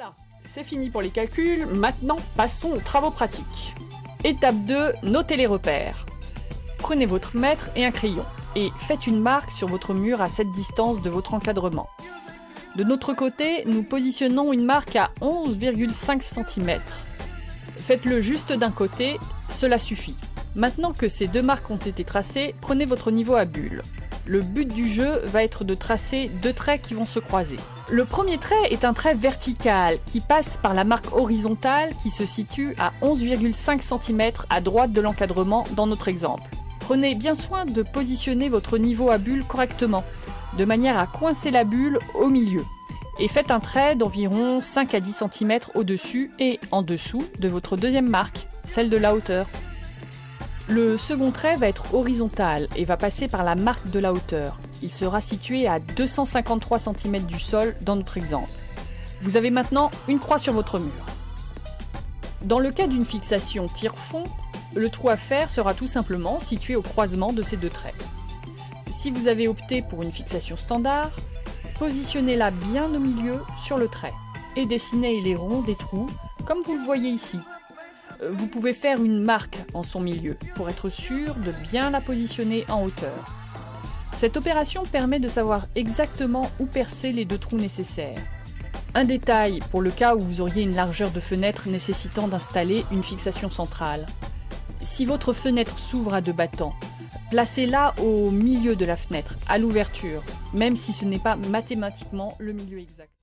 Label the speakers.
Speaker 1: Voilà, c'est fini pour les calculs, maintenant passons aux travaux pratiques. Étape 2, notez les repères. Prenez votre mètre et un crayon, et faites une marque sur votre mur à cette distance de votre encadrement. De notre côté, nous positionnons une marque à 11,5 cm. Faites-le juste d'un côté, cela suffit. Maintenant que ces deux marques ont été tracées, prenez votre niveau à bulle. Le but du jeu va être de tracer deux traits qui vont se croiser. Le premier trait est un trait vertical qui passe par la marque horizontale qui se situe à 11,5 cm à droite de l'encadrement dans notre exemple. Prenez bien soin de positionner votre niveau à bulle correctement, de manière à coincer la bulle au milieu. Et faites un trait d'environ 5 à 10 cm au-dessus et en dessous de votre deuxième marque, celle de la hauteur. Le second trait va être horizontal et va passer par la marque de la hauteur. Il sera situé à 253 cm du sol dans notre exemple. Vous avez maintenant une croix sur votre mur. Dans le cas d'une fixation tire-fond, le trou à faire sera tout simplement situé au croisement de ces deux traits. Si vous avez opté pour une fixation standard, positionnez-la bien au milieu sur le trait et dessinez les ronds des trous comme vous le voyez ici. Vous pouvez faire une marque en son milieu pour être sûr de bien la positionner en hauteur. Cette opération permet de savoir exactement où percer les deux trous nécessaires. Un détail pour le cas où vous auriez une largeur de fenêtre nécessitant d'installer une fixation centrale. Si votre fenêtre s'ouvre à deux battants, placez-la au milieu de la fenêtre, à l'ouverture, même si ce n'est pas mathématiquement le milieu exact.